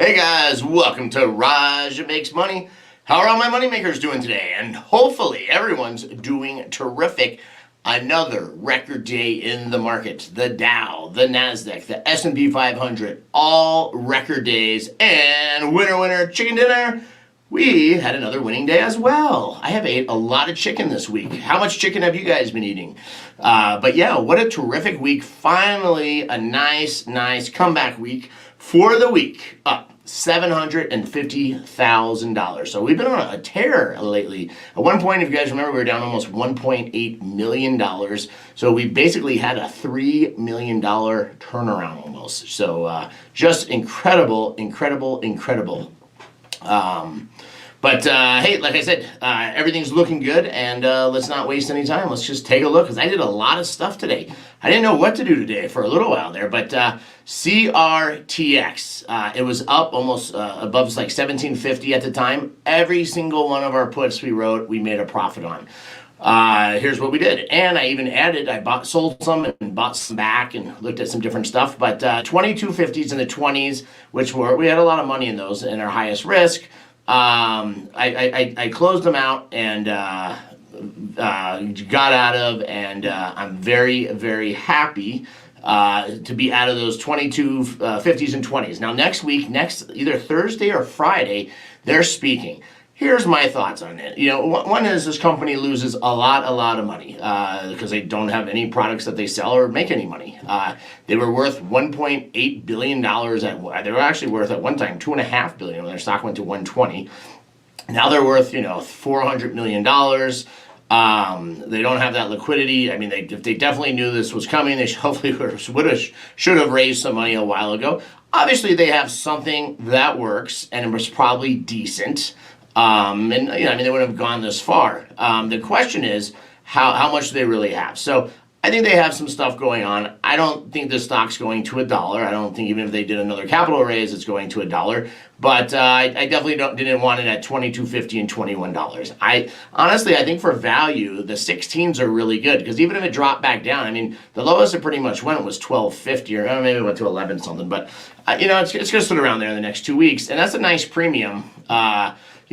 Hey guys, welcome to Raj Makes Money. How are all my money makers doing today? And hopefully everyone's doing terrific. Another record day in the market. The Dow, the Nasdaq, the S&P 500, all record days. And winner, chicken dinner. We had another winning day as well. I have ate a lot of chicken this week. How much chicken have you guys been eating? But yeah, what a terrific week. Finally, a nice comeback week for the week. Up $750,000. So we've been on a tear lately. At one point, if you guys remember, we were down almost $1.8 million. So we basically had a $3 million turnaround almost. So just incredible. But hey, like I said, everything's looking good, and let's not waste any time. Let's just take a look, because I did a lot of stuff today. I didn't know what to do today for a little while there, but CRTX, it was up almost above like 1750 at the time. Every single one of our puts we wrote, we made a profit on. Here's what we did. And I even added, sold some and bought some back and looked at some different stuff. But 2250s and the 20s, we had a lot of money in those in our highest risk. I closed them out and got out of, and I'm very happy to be out of those 50s and 20s. Now next week, either Thursday or Friday, they're speaking. Here's my thoughts on it. You know, one is this company loses a lot of money because they don't have any products that they sell or make any money. They were worth $1.8 billion they were actually worth at one time $2.5 billion when their stock went to 120. Now they're worth, $400 million. They don't have that liquidity. I mean, if they definitely knew this was coming, they hopefully should have raised some money a while ago. Obviously, they have something that works, and it was probably decent. They wouldn't have gone this far. The question is, how much do they really have? So I think they have some stuff going on. I don't think the stock's going to $1. I don't think even if they did another capital raise, it's going to $1. But I definitely didn't want it at $22.50 and $21. I think for value, the 16s are really good, because even if it dropped back down, I mean, the lowest it pretty much went was $12.50, or maybe it went to 11 something. But it's going to sit around there in the next 2 weeks, and that's a nice premium.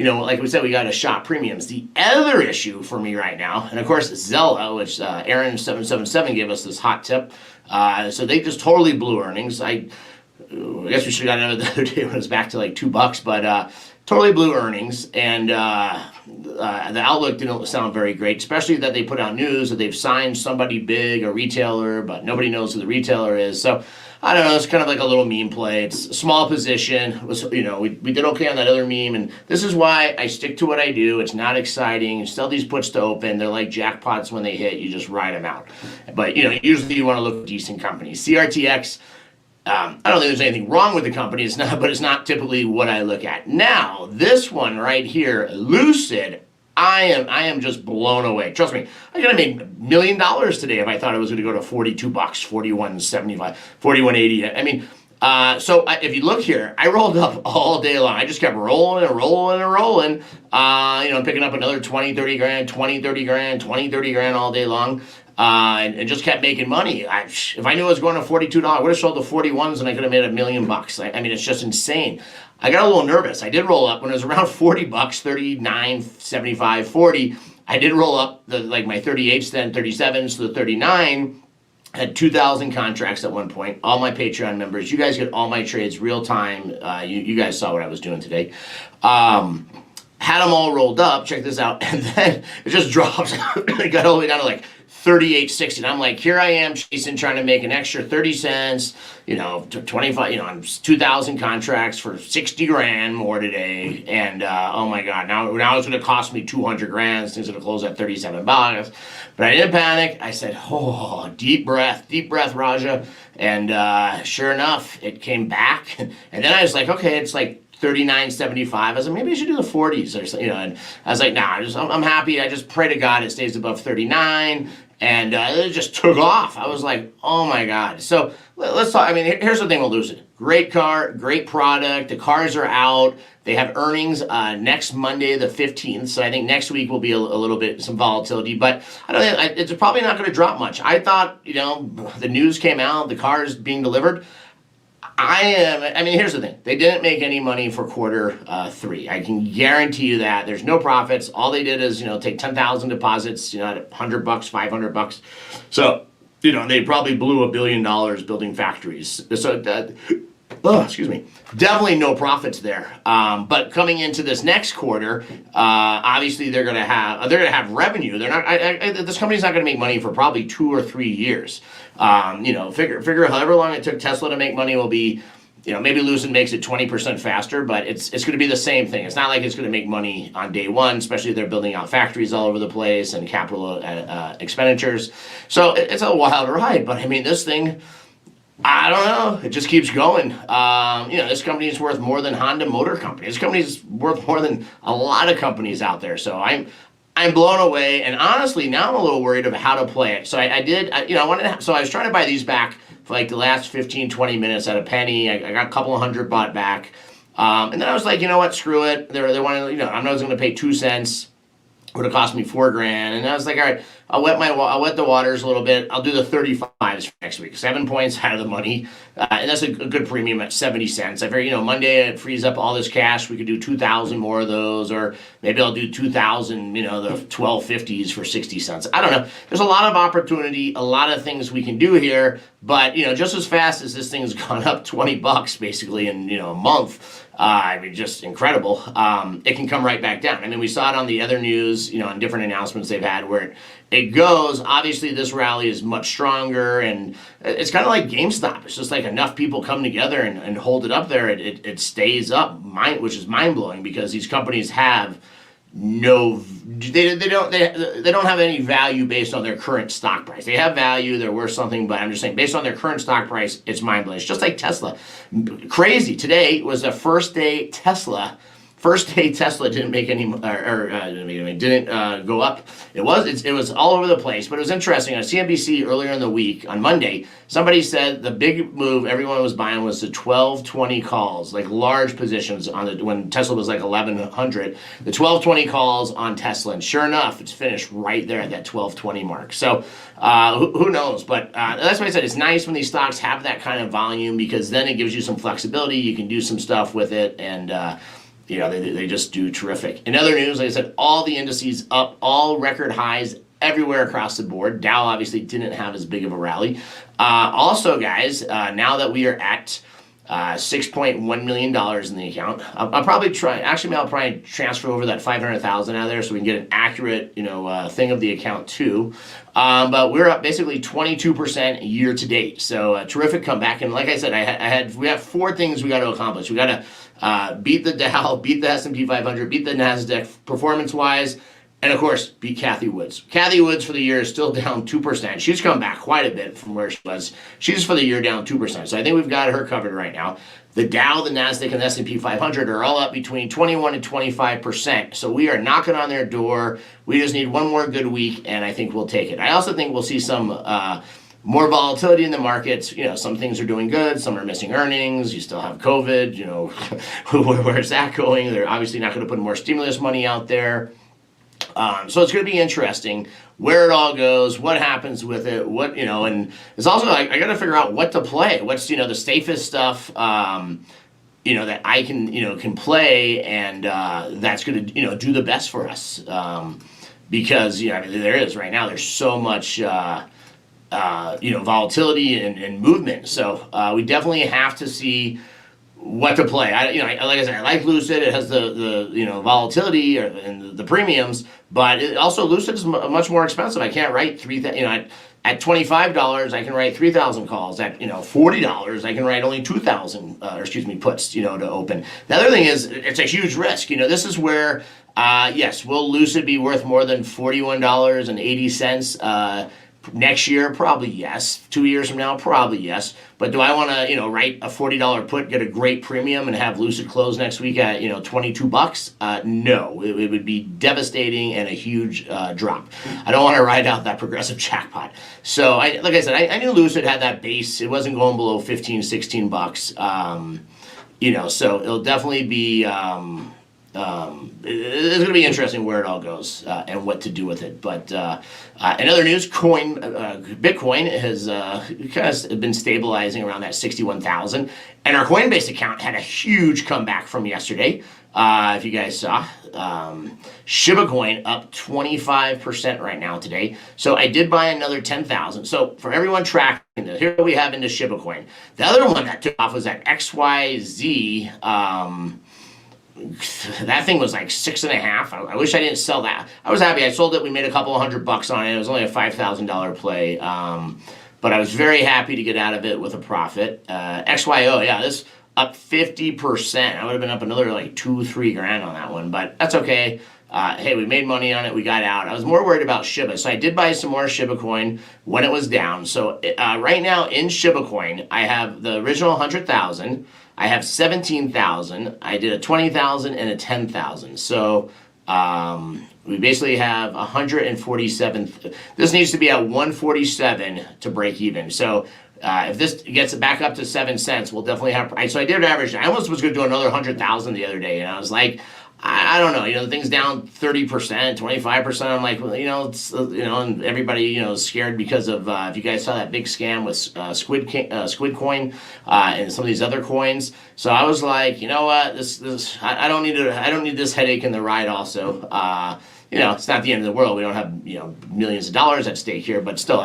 Like we said, we got to shop premiums. The other issue for me right now, and of course Zella, which Aaron777 gave us this hot tip. So they just totally blew earnings. I guess we should have gotten it the other day when it was back to like $2, but totally blew earnings. And the outlook didn't sound very great, especially that they put out news that they've signed somebody big, a retailer, but nobody knows who the retailer is. So I don't know, it's kind of like a little meme play. It's a small position. We did okay on that other meme, and this is why I stick to what I do. It's not exciting. You still these puts to open. They're like jackpots when they hit. You just ride them out. But, usually you want to look at decent companies. CRTX, I don't think there's anything wrong with the company. But it's not typically what I look at. Now, this one right here, Lucid, I am just blown away. Trust me, I could have made $1 million today if I thought it was going to go to $42, $41.75, $41.80. I mean, so if you look here, I rolled up all day long. I just kept rolling, picking up another 20, 30 grand, 20, 30 grand, 20, 30 grand all day long. And just kept making money. If I knew it was going to $42, I would have sold the 41s and I could have made $1 million. I mean, it's just insane. I got a little nervous. I did roll up when it was around $40, 39, 75, 40. I did roll up my 38s, then 37s to the 39. Had 2,000 contracts at one point. All my Patreon members, you guys get all my trades real time. You guys saw what I was doing today. Had them all rolled up. Check this out, and then it just drops. It got all the way down to like 38.60. And I'm like, here I am chasing, trying to make an extra 30 cents, to 25, on 2,000 contracts for 60 grand more today. And, oh my God, now it's going to cost me 200 grand. This thing's going to close at $37. But I didn't panic. I said, oh, deep breath, Raja. And, sure enough, it came back. And then I was like, okay, it's like $39.75. I was like, maybe I should do the 40s or something, and I was like, nah, I'm happy. I just pray to God it stays above 39. And it just took off. I was like, oh my God. So let's talk. I mean, here's the thing with Lucid. Great car, great product. The cars are out. They have earnings next Monday, the 15th. So I think next week will be a little bit some volatility. But I don't think it's probably not going to drop much. I thought, the news came out, the cars being delivered. I mean, here's the thing. They didn't make any money for quarter three. I can guarantee you that. There's no profits. All they did is, take 10,000 deposits, at $100, $500. So, they probably blew $1 billion building factories. So, excuse me. Definitely no profits there. But coming into this next quarter, obviously they're gonna have revenue. They're not. This company's not gonna make money for probably 2 or 3 years. Figure however long it took Tesla to make money will be. Maybe Lucid makes it 20% faster, but it's going to be the same thing. It's not like it's going to make money on day one, especially if they're building out factories all over the place and capital expenditures. So it's a wild ride. But I mean, this thing, I don't know. It just keeps going. This company is worth more than Honda Motor Company. This company is worth more than a lot of companies out there. So I'm blown away. And honestly, now I'm a little worried about how to play it. So I was trying to buy these back for like the last 15, 20 minutes at a penny. I got a couple of hundred bought back. And then I was like, you know what? Screw it. They wanted, I'm not going to pay 2 cents. It would have cost me $4,000. And I was like, all right, I'll wet the waters a little bit. I'll do the 35s for next week. 7 points out of the money. And that's a good premium at 70 cents. I figure, Monday it frees up all this cash. We could do 2,000 more of those, or maybe I'll do 2,000, the 1250s for 60 cents. I don't know. There's a lot of opportunity, a lot of things we can do here. But, just as fast as this thing's gone up $20 basically in, a month, just incredible. It can come right back down. I mean, we saw it on the other news, on different announcements they've had where it goes. Obviously, this rally is much stronger, and it's kind of like GameStop. It's just like enough people come together and hold it up there. It stays up, which is mind-blowing because these companies have they don't have any value based on their current stock price. They have value, they're worth something, but I'm just saying based on their current stock price, it's mind-blowing. It's just like Tesla. Crazy. Today was the first day Tesla didn't make any, didn't go up. It was all over the place, but it was interesting. On CNBC earlier in the week, on Monday, somebody said the big move everyone was buying was the 1220 calls, like large positions when Tesla was like 1,100. The 1220 calls on Tesla, and sure enough, it's finished right there at that 1220 mark. So who knows? But that's why I said it's nice when these stocks have that kind of volume because then it gives you some flexibility. You can do some stuff with it, and they just do terrific. In other news, like I said, all the indices up, all record highs everywhere across the board. Dow obviously didn't have as big of a rally. Also, guys, now that we are at $6.1 million in the account, I'll probably transfer over that $500,000 out of there so we can get an accurate, thing of the account too. But we're up basically 22% year to date. So a terrific comeback. And like I said, we have 4 things we got to accomplish. We got to beat the Dow, beat the S&P 500, beat the NASDAQ performance-wise, and of course, beat Cathie Woods. Cathie Woods for the year is still down 2%. She's come back quite a bit from where she was. She's for the year down 2%. So I think we've got her covered right now. The Dow, the NASDAQ, and the S&P 500 are all up between 21 and 25%. So we are knocking on their door. We just need one more good week, and I think we'll take it. I also think we'll see some more volatility in the markets. Some things are doing good, some are missing earnings. You still have COVID. Where's that going? They're obviously not going to put more stimulus money out there. So it's going to be interesting where it all goes, what happens with it, and it's also I got to figure out what to play. What's the safest stuff that I can play, and that's going to do the best for us because there is right now. There's so much. Volatility and movement. So we definitely have to see what to play. Like I said, I like Lucid. It has the volatility and the premiums, but also Lucid is much more expensive. I can't write at $25 I can write 3,000 calls. At $40 I can write only 2,000 puts to open. The other thing is it's a huge risk. This is where yes, will Lucid be worth more than $41.80 next year? Probably yes. 2 years from now? Probably yes. But do I want to, write a $40 put, get a great premium, and have Lucid close next week at, $22? No. It would be devastating and a huge drop. I don't want to ride out that progressive jackpot. So, like I said, I knew Lucid had that base. It wasn't going below 15, $16. So it'll definitely be... it's going to be interesting where it all goes and what to do with it. But in other news, Bitcoin has kind of been stabilizing around that 61,000, and our Coinbase account had a huge comeback from yesterday. If you guys saw, Shiba coin up 25% right now today. So I did buy another 10,000. So for everyone tracking this, here we have into Shiba coin. The other one that took off was that XYZ. That thing was like 6.5. I wish I didn't sell that. I was happy. I sold it. We made a couple of $100 on it. It was only a $5,000 play. But I was very happy to get out of it with a profit. XYO, yeah, this up 50%. I would have been up another like 2-3 grand on that one, but that's okay. Hey, we made money on it. We got out. I was more worried about Shiba, so I did buy some more Shiba coin when it was down. So right now in Shiba coin, I have the original 100,000. I have 17,000. I did a 20,000 and a 10,000. So we basically have 147. This needs to be at 147 to break even. So if this gets it back up to 7 cents, we'll definitely have. So I did average. I almost was going to do another 100,000 the other day, and I was like, I don't know. The thing's down 30%, 25%. I'm like, well, it's, and everybody, is scared because of if you guys saw that big scam with Squid Coin and some of these other coins. So I was like, you know what, this I don't need this headache in the ride. Also, it's not the end of the world. We don't have millions of dollars at stake here, but still,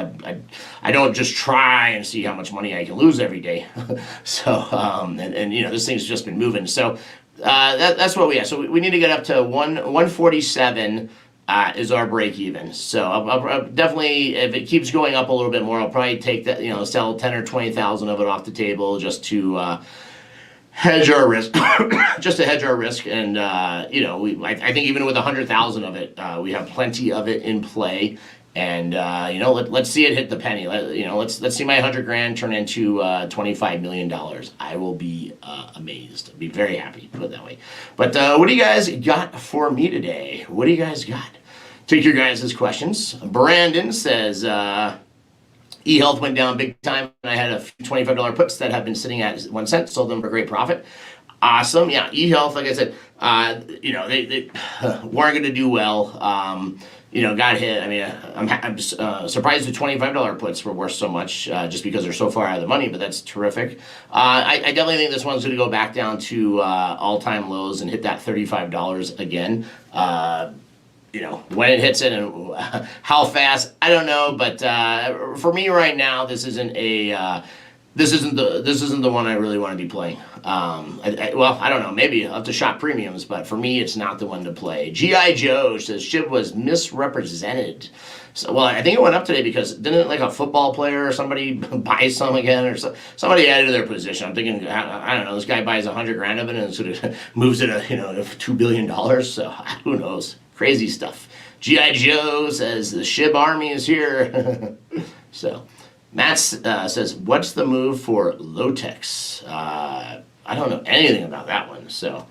I don't just try and see how much money I can lose every day. So this thing's just been moving. So. That's what we have. So we need to get up to 147 is our break even. So I'll definitely, if it keeps going up a little bit more, I'll probably take that, sell 10 or 20,000 of it off the table just to hedge our risk, just to hedge our risk. And I think even with 100,000 of it, we have plenty of it in play. And let's see it hit the penny. Let's see my 100 grand turn into $25 million. I will be amazed. I'll be very happy, put it that way. But what do you guys got for me today? What do you guys got? Take your guys' questions. Brandon says eHealth went down big time, and I had a $25 puts that have been sitting at 1 cent. Sold them for great profit. Awesome. Yeah, eHealth, like I said, they weren't going to do well. Got hit. I mean, I'm surprised the $25 puts were worth so much just because they're so far out of the money, but that's terrific. I definitely think this one's going to go back down to all-time lows and hit that $35 again. When it hits it and how fast, I don't know, but for me right now, this isn't the one I really want to be playing. I don't know. Maybe I'll have to shop premiums, but for me, it's not the one to play. G.I. Joe says SHIB was misrepresented. So, well, I think it went up today because didn't like a football player or somebody buy some again, or somebody added to their position. I'm thinking, I don't know. This guy buys 100 grand of it and sort of moves it $2 billion. So who knows? Crazy stuff. G.I. Joe says the SHIB army is here. So. Matt says, what's the move for Lotex? I don't know anything about that one, so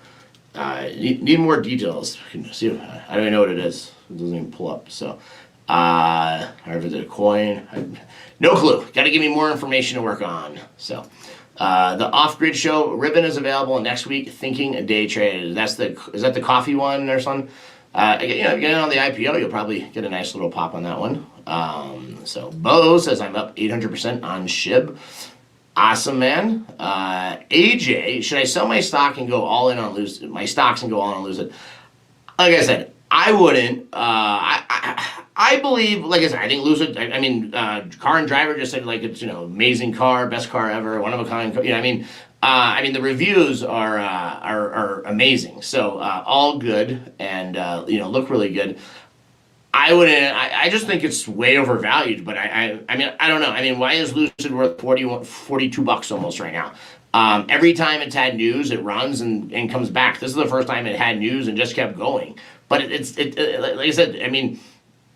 need more details. See, I don't even know what it is. It doesn't even pull up. So, however, is it a coin? No clue. Got to give me more information to work on. So, the off-grid show ribbon is available next week. Thinking a day trade. Is that the coffee one or something? Getting on the IPO, you'll probably get a nice little pop on that one. So Bo says I'm up 800% on SHIB. Awesome, man. AJ, should I sell my stock and go all in on Lucid? My stocks and go all in on Lucid? Like I said, I wouldn't. I believe, like I said, I think Lucid. I mean, Car and Driver just said like it's amazing car, best car ever, one of a kind. I mean the reviews are amazing. So all good and look really good. I wouldn't. I just think it's way overvalued. But I mean I don't know. I mean, why is Lucid worth $42 almost right now? Every time it's had news, it runs and comes back. This is the first time it had news and just kept going. But it's like I said. I mean,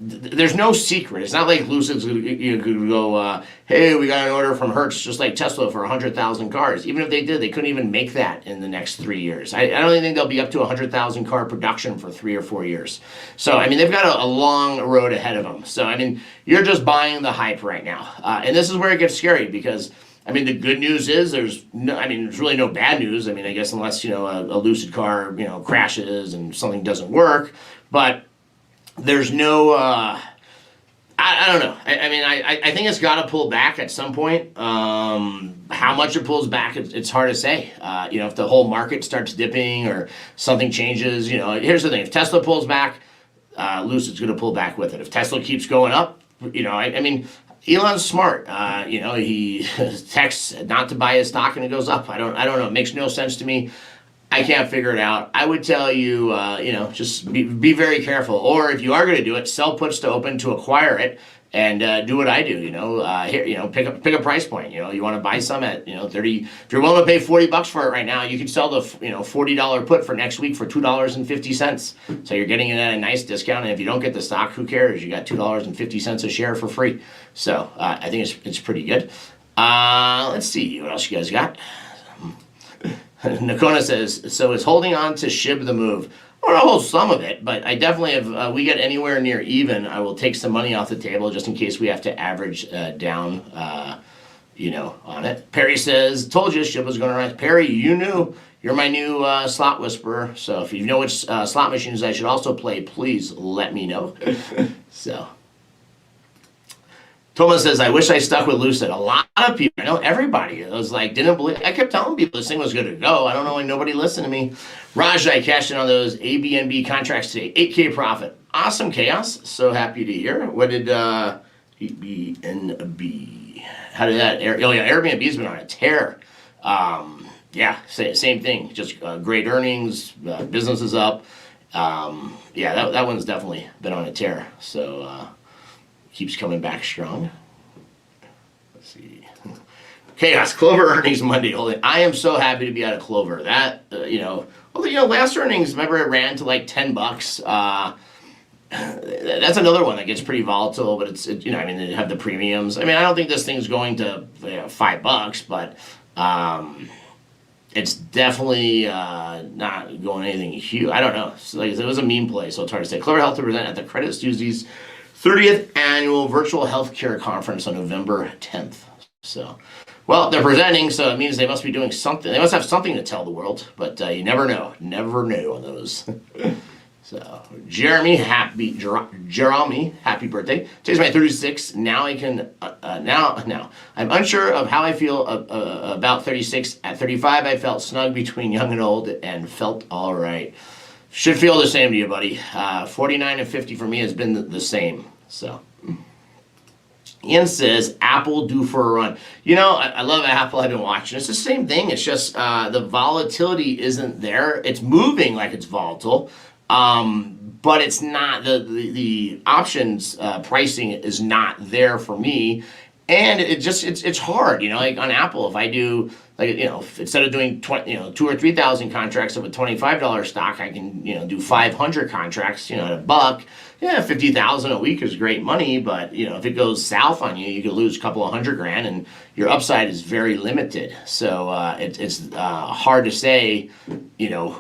there's no secret. It's not like Lucid's could go, hey, we got an order from Hertz, just like Tesla, for 100,000 cars. Even if they did, they couldn't even make that in the next 3 years. I don't even think they'll be up to 100,000 car production for 3 or 4 years. So, I mean, they've got a long road ahead of them. So, I mean, you're just buying the hype right now. And this is where it gets scary because I mean, the good news is there's really no bad news. I mean, I guess unless, a Lucid car, crashes and something doesn't work, but there's no, I don't know. I think it's got to pull back at some point. How much it pulls back, it's hard to say. If the whole market starts dipping or something changes, here's the thing. If Tesla pulls back, Lucid's going to pull back with it. If Tesla keeps going up, Elon's smart. He texts not to buy his stock and it goes up. I don't know. It makes no sense to me. I can't figure it out. I would tell you, just be very careful. Or if you are going to do it, sell puts to open to acquire it, and do what I do. Pick a price point. You want to buy some at 30. If you're willing to pay $40 for it right now, you can sell the $40 put for next week for $2.50. So you're getting it at a nice discount. And if you don't get the stock, who cares? You got $2.50 a share for free. So I think it's pretty good. Let's see what else you guys got. Nakona says, so is holding on to SHIB the move? I don't hold some of it, but I definitely if we get anywhere near even, I will take some money off the table just in case we have to average down, on it. Perry says, told you SHIB was going to rise. Perry, you knew. You're my new slot whisperer. So if you know which slot machines I should also play, please let me know. So. Thomas says, I wish I stuck with Lucid. A lot of people, I know everybody, it was like, didn't believe, I kept telling people this thing was good to go. I don't know why nobody listened to me. Raj, I cashed in on those ABNB contracts today. 8K profit. Awesome, Chaos. So happy to hear. What did ABNB, how did that, Airbnb's been on a tear. Same thing. Just great earnings, business is up. That one's definitely been on a tear. So, keeps coming back strong. Let's see. Chaos. Clover earnings Monday. I am so happy to be out of Clover. That, last earnings, remember it ran to like $10. That's another one that gets pretty volatile, but they have the premiums. I don't think this thing's going to $5, but it's definitely not going anything huge. I don't know. It was a meme play, so it's hard to say. Clover Health to present at the Credit Suzy's 30th annual virtual healthcare conference on November 10th. So, they're presenting, so it means they must be doing something. They must have something to tell the world, but you never know. Never know on those. So, Jeremy, happy birthday. Today's my 36th. Now I can, now. I'm unsure of how I feel about 36. At 35, I felt snug between young and old and felt all right. Should feel the same to you, buddy. 49 and 50 for me has been the same. So, Ian says, Apple due for a run. I love Apple. I've been watching. It's the same thing. It's just the volatility isn't there. It's moving like it's volatile, but it's not. The options pricing is not there for me. And it's hard, like on Apple, if I do, instead of doing 2,000 or 3,000 contracts of a $25 stock, I can, do 500 contracts, at $1. Yeah, 50,000 a week is great money, but, if it goes south on you, you could lose a couple of $100,000 and your upside is very limited. So, it's hard to say,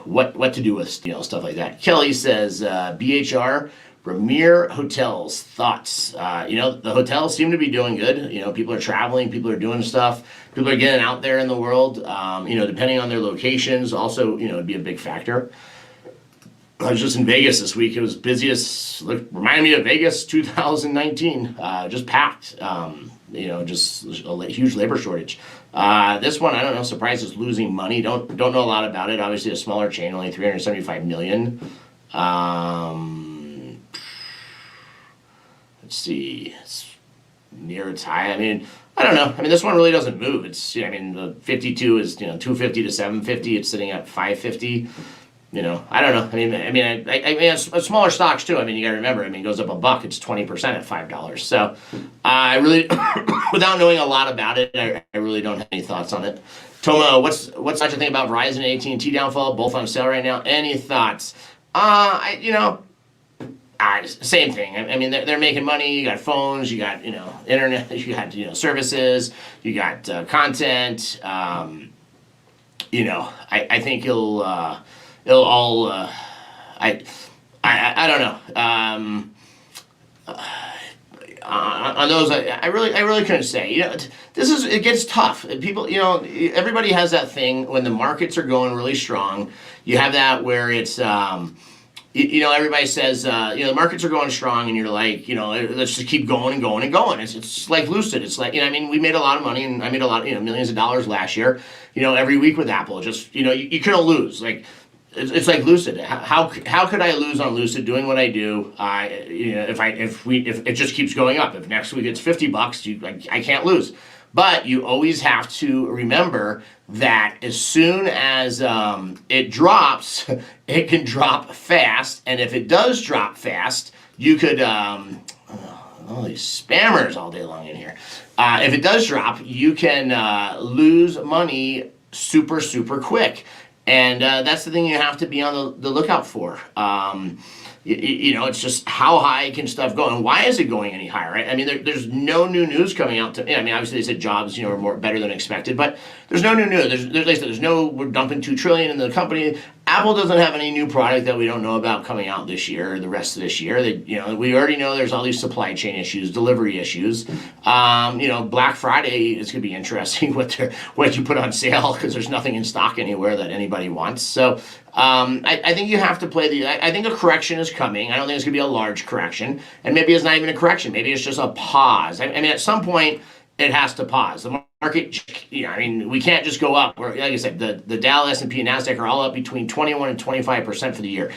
what to do with, stuff like that. Kelly says, BHR, Premier Hotels, thoughts? The hotels seem to be doing good. People are traveling, people are doing stuff, people are getting out there in the world. Depending on their locations, also, it'd be a big factor. I was just in Vegas this week. It was busiest, reminded me of Vegas 2019, just packed. Just a huge labor shortage. This one, I don't know, surprised it's losing money. Don't know a lot about it. Obviously a smaller chain, only 375 million. Let's see, it's near its high. I don't know. This one really doesn't move. It's, the 52 is, 250 to 750. It's sitting at 550. I don't know. Smaller stocks too. You got to remember, it goes up $1, it's 20% at $5. So I really, without knowing a lot about it, I really don't have any thoughts on it. Toma, what's such a thing about Verizon and AT&T downfall? Both on sale right now. Any thoughts? Same thing. They're making money. You got phones. You got internet. You got services. You got content. I think it'll all. I don't know. on those, I really couldn't say. It gets tough. People, everybody has that thing when the markets are going really strong. You have that where it's, everybody says, the markets are going strong, and you're like, let's just keep going and going and going. It's like Lucid. It's like, we made a lot of money, and I made a lot, millions of dollars last year, every week with Apple. Just, you couldn't lose. Like, it's like Lucid. How could I lose on Lucid doing what I do? If it just keeps going up. If next week it's $50, I can't lose. But you always have to remember that as soon as it drops, it can drop fast. And if it does drop fast, you could, all these spammers all day long in here. If it does drop, you can lose money super, super quick. And that's the thing you have to be on the lookout for. It's just how high can stuff go, and why is it going any higher, right? I mean, there's no new news coming out. Obviously they said jobs, are better than expected, but there's no new news. There's no, we're dumping $2 trillion in the company. Apple doesn't have any new product that we don't know about coming out this year or the rest of this year. We already know there's all these supply chain issues, delivery issues. Black Friday is going to be interesting what you put on sale, because there's nothing in stock anywhere that anybody wants. So I think you have to play I think a correction is coming. I don't think it's going to be a large correction, and maybe it's not even a correction. Maybe it's just a pause. At some point it has to pause. The market, we can't just go up. Like I said, the Dow, S&P, and NASDAQ are all up between 21 and 25% for the year.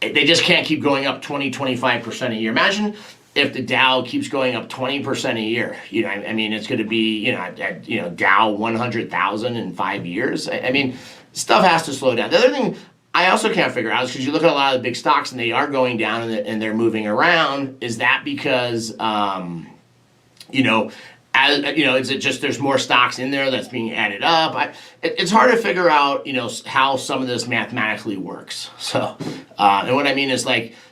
They just can't keep going up 25% a year. Imagine if the Dow keeps going up 20% a year. It's going to be, Dow 100,000 in 5 years. Stuff has to slow down. The other thing I also can't figure out is, because you look at a lot of the big stocks and they are going down and they're moving around, is that because, is it just there's more stocks in there that's being added up? It's hard to figure out, how some of this mathematically works. So, and what I mean is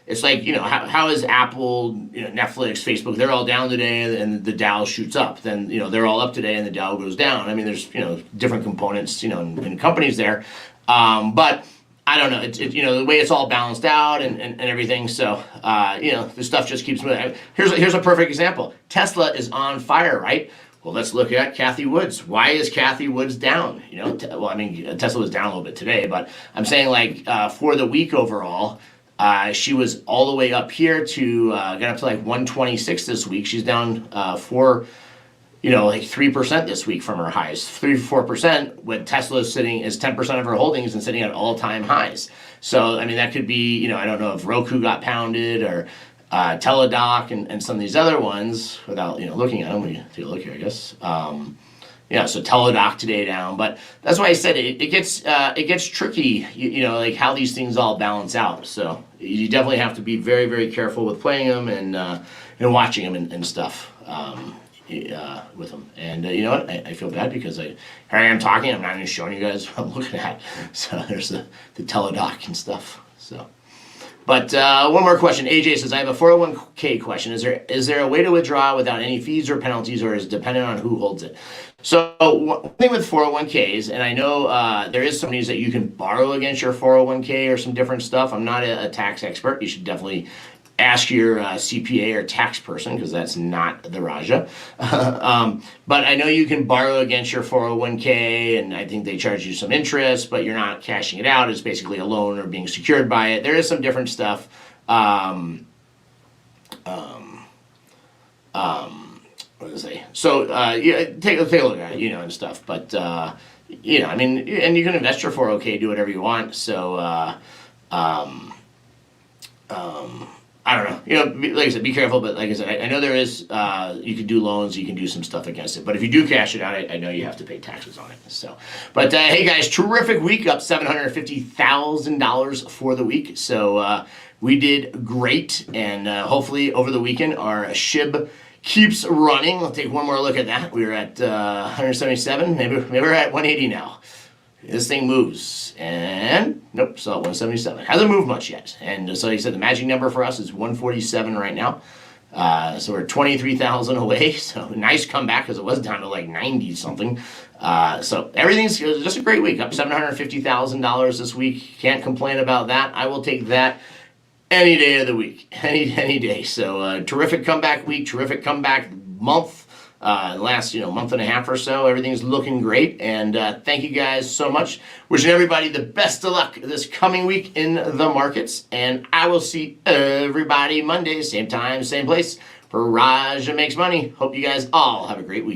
it's like, how is Apple, Netflix, Facebook, they're all down today and the Dow shoots up. Then, they're all up today and the Dow goes down. There's, different components, in companies there. But I don't know. It's the way it's all balanced out and everything. So, the stuff just keeps moving. Here's a perfect example. Tesla is on fire, right? Well, let's look at Cathie Woods. Why is Cathie Woods down? Tesla was down a little bit today, but I'm saying for the week overall, she was all the way up here to got up to 126 this week. She's down 3% this week from her highs. 3-4%, when Tesla is 10% of her holdings and sitting at all-time highs. So that could be, I don't know if Roku got pounded or Teladoc and some of these other ones without looking at them. We take a look here, I guess. So Teladoc today down, but that's why I said it gets tricky, how these things all balance out. So you definitely have to be very, very careful with playing them and watching them and stuff with them. And you know what? I feel bad because here I am talking. I'm not even showing you guys what I'm looking at. So there's the Teladoc and stuff. So. But one more question. AJ says, I have a 401k question. Is there a way to withdraw without any fees or penalties, or is it dependent on who holds it? So one thing with 401ks, and I know there is some news that you can borrow against your 401k or some different stuff. I'm not a tax expert. You should definitely ask your CPA or tax person, because that's not the Raja. But I know you can borrow against your 401k, and I think they charge you some interest, but you're not cashing it out. It's basically a loan or being secured by it. There is some different stuff. What did I say? So take a look at it, and stuff. But and you can invest your 401k, do whatever you want. So I don't know. Like I said, be careful. But like I said, I know there is. You can do loans. You can do some stuff against it. But if you do cash it out, I know you have to pay taxes on it. So, but hey guys, terrific week, up $750,000 for the week. So we did great, and hopefully over the weekend our SHIB keeps running. We'll take one more look at that. We were at 177. Maybe we're at 180 now. This thing moves, and nope, still at 177. Hasn't moved much yet. And so he said the magic number for us is 147 right now. So we're 23,000 away. So nice comeback, because it was down to 90 something. So everything's just a great week. Up $750,000 this week. Can't complain about that. I will take that any day of the week, any day. So terrific comeback week, terrific comeback month. Last month and a half or so, everything's looking great, and thank you guys so much. Wishing everybody the best of luck this coming week in the markets, and I will see everybody Monday, same time, same place, for Raja Makes Money. Hope you guys all have a great week.